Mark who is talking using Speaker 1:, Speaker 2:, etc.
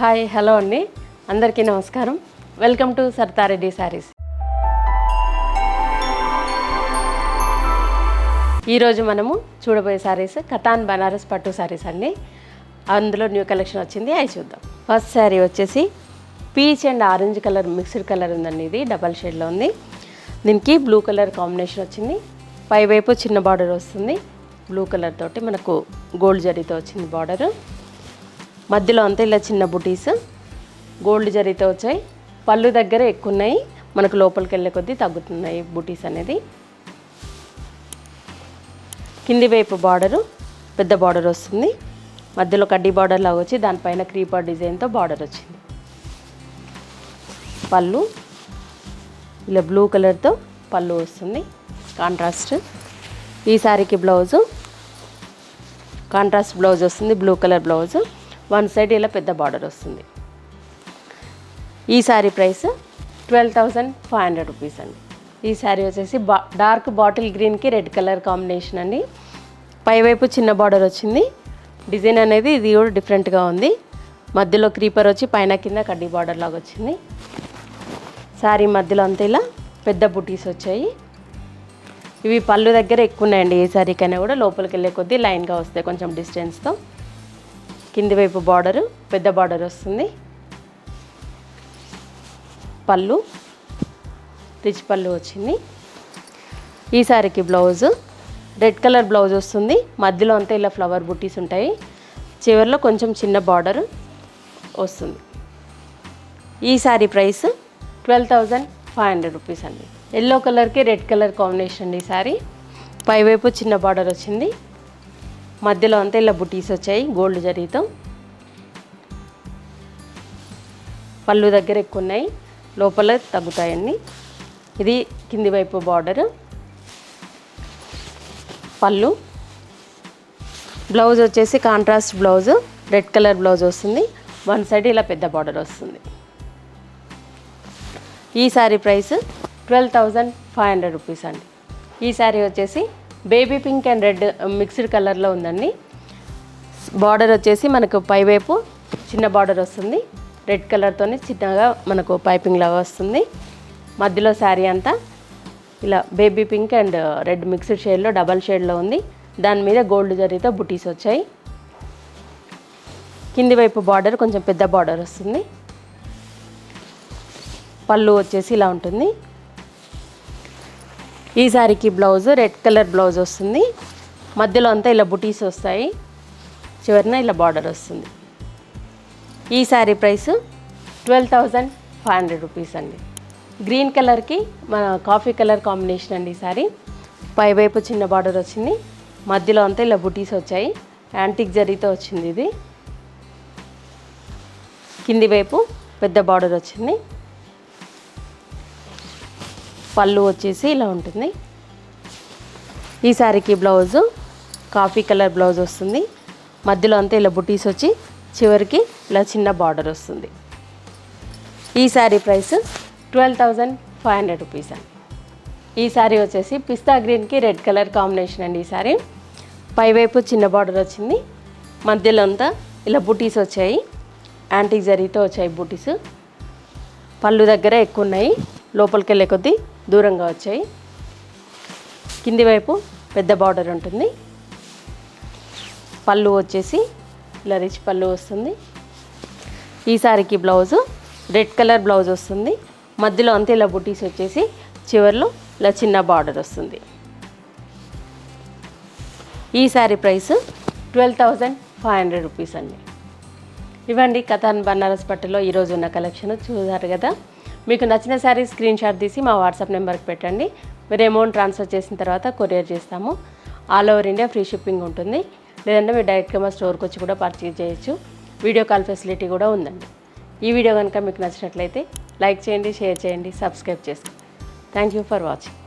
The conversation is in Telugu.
Speaker 1: హాయ్ హలో అండి, అందరికీ నమస్కారం. Welcome to Saritha Reddy saris. ఈరోజు మనము చూడబోయే శారీస్ కతాన్ బనారస్ పట్టు శారీస్ అండి. అందులో న్యూ కలెక్షన్ వచ్చింది, అవి చూద్దాం. ఫస్ట్ శారీ వచ్చేసి peach and orange colour mixed colour ఉందండి. ఇది డబల్ షేడ్లో ఉంది. దీనికి బ్లూ కలర్ కాంబినేషన్ వచ్చింది. పైవైపు చిన్న బార్డర్ వస్తుంది. బ్లూ కలర్ తోటి మనకు గోల్డ్ జరీతో వచ్చింది బార్డర్. మధ్యలో అంతా ఇలా చిన్న బుటీస్ గోల్డ్ జరీతో వచ్చాయి. పళ్ళు దగ్గర ఎక్కువ ఉన్నాయి, మనకు లోపలికి వెళ్ళే కొద్దీ తగ్గుతున్నాయి బుటీస్ అనేది. కింది వైపు బార్డరు పెద్ద బార్డర్ వస్తుంది. మధ్యలో కడ్డీ బార్డర్ లాగా వచ్చి దానిపైన క్రీపర్ డిజైన్తో బార్డర్ వచ్చింది. పళ్ళు ఇలా బ్లూ కలర్తో పళ్ళు వస్తుంది కాంట్రాస్ట్. ఈ శారీకి బ్లౌజు కాంట్రాస్ట్ బ్లౌజ్ వస్తుంది, blue colour blouse. One side ఇలా పెద్ద బార్డర్ వస్తుంది. ఈ శారీ ప్రైస్ 12,500 రూపీస్ అండి. ఈ శారీ వచ్చేసి డార్క్ బాటిల్ గ్రీన్కి రెడ్ కలర్ కాంబినేషన్ అండి. పైవైపు చిన్న బార్డర్ వచ్చింది. డిజైన్ అనేది ఇది కూడా డిఫరెంట్గా ఉంది. మధ్యలో క్రీపర్ వచ్చి పైన కింద కడ్డీ బార్డర్ లాగా వచ్చింది. శారీ మధ్యలో అంతా ఇలా పెద్ద బుటీస్ వచ్చాయి. ఇవి పళ్ళు దగ్గర ఎక్కువ ఉన్నాయండి. ఏ శారీకైనా కూడా లోపలికి వెళ్ళే కొద్దీ లైన్గా వస్తాయి కొంచెం డిస్టెన్స్తో. కింది వైపు బార్డరు పెద్ద బార్డర్ వస్తుంది. పళ్ళు రిచ్ పళ్ళు వచ్చింది. ఈ శారీకి బ్లౌజు రెడ్ కలర్ బ్లౌజ్ వస్తుంది. మధ్యలో అంతా ఇలా ఫ్లవర్ బుట్టీస్ ఉంటాయి. చివరిలో కొంచెం చిన్న బార్డర్ వస్తుంది. ఈ శారీ ప్రైస్ 12,500 రూపీస్ అండి. ఎల్లో కలర్కి రెడ్ కలర్ కాంబినేషన్ అండి. ఈ శారీ పైవైపు చిన్న బార్డర్ వచ్చింది. మధ్యలో అంతా ఇలా బుటీస్ వచ్చాయి గోల్డ్ జరీతో. పళ్ళు దగ్గర ఎక్కువ ఉన్నాయి, లోపల తగ్గుతాయండి. ఇది కింది వైపు బార్డరు. పళ్ళు బ్లౌజ్ వచ్చేసి contrast blouse red colour blouse వస్తుంది. వన్ సైడ్ ఇలా పెద్ద బార్డర్ వస్తుంది. ఈ శారీ ప్రైస్ 12,500 రూపీస్ అండి. ఈ శారీ వచ్చేసి baby pink and red mixed కలర్లో ఉందండి. బార్డర్ వచ్చేసి మనకు పైవైపు చిన్న బార్డర్ వస్తుంది. రెడ్ కలర్తో చిన్నగా మనకు పైపింగ్ లాగా వస్తుంది. మధ్యలో శారీ అంతా ఇలా baby pink and red mixed షేడ్లో డబల్ షేడ్లో ఉంది. దాని మీద గోల్డ్ జరీతో బుటీస్ వచ్చాయి. కింది వైపు బార్డర్ కొంచెం పెద్ద బార్డర్ వస్తుంది. పళ్ళు వచ్చేసి ఇలా ఉంటుంది. ఈ శారీకి బ్లౌజ్ రెడ్ కలర్ బ్లౌజ్ వస్తుంది. మధ్యలో అంతా ఇలా బుటీస్ వస్తాయి. చివరిన ఇలా బార్డర్ వస్తుంది. ఈ శారీ ప్రైస్ 12,500 రూపీస్ అండి. గ్రీన్ కలర్కి మన కాఫీ కలర్ కాంబినేషన్ అండి. ఈ శారీ పైవైపు చిన్న బార్డర్ వచ్చింది. మధ్యలో అంతా ఇలా బుటీస్ వచ్చాయి. యాంటిక్ జరీతో వచ్చింది ఇది. కింది వైపు పెద్ద బార్డర్ వచ్చింది. పళ్ళు వచ్చేసి ఇలా ఉంటుంది. ఈ శారీకి బ్లౌజు కాఫీ కలర్ బ్లౌజ్ వస్తుంది. మధ్యలో అంతా ఇలా బుటీస్ వచ్చి చివరికి ఇలా చిన్న బార్డర్ వస్తుంది. ఈ శారీ ప్రైస్ 12,500 రూపీస్ అండి. ఈ శారీ వచ్చేసి పిస్తా గ్రీన్కి రెడ్ కలర్ కాంబినేషన్ అండి. ఈ శారీ పైవైపు చిన్న బార్డర్ వచ్చింది. మధ్యలో అంతా ఇలా బుటీస్ వచ్చాయి. యాంటిక్ జరీతో వచ్చాయి బుటీస్. పళ్ళు దగ్గర ఎక్కువ ఉన్నాయి, లోపలికి వెళ్ళే కొద్దీ దూరంగా వచ్చాయి. కింది వైపు పెద్ద బార్డర్ ఉంటుంది. పళ్ళు వచ్చేసి ఇలా రిచ్ పళ్ళు వస్తుంది. ఈ శారీకి బ్లౌజు రెడ్ కలర్ బ్లౌజ్ వస్తుంది. మధ్యలో అంతా ఇలా బుటీస్ వచ్చేసి చివరిలో ఇలా చిన్న బార్డర్ వస్తుంది. ఈ శారీ ప్రైస్ 12,500 రూపీస్ అండి. ఇవ్వండి కతాన్ బనారస్ పట్టులో ఈరోజు ఉన్న కలెక్షన్ చూసారు కదా. మీకు నచ్చిన శారీ స్క్రీన్ షాట్ తీసి మా వాట్సాప్ నెంబర్కి పెట్టండి. మీరు అమౌంట్ ట్రాన్స్ఫర్ చేసిన తర్వాత కొరియర్ చేస్తాము. All over India free shipping ఉంటుంది. లేదంటే మీరు డైరెక్ట్గా మా స్టోర్కి వచ్చి కూడా పర్చేజ్ చేయొచ్చు. వీడియో కాల్ ఫెసిలిటీ కూడా ఉందండి. ఈ వీడియో కనుక మీకు నచ్చినట్లయితే లైక్ చేయండి, షేర్ చేయండి, సబ్స్క్రైబ్ చేసుకోండి. Thank you for watching.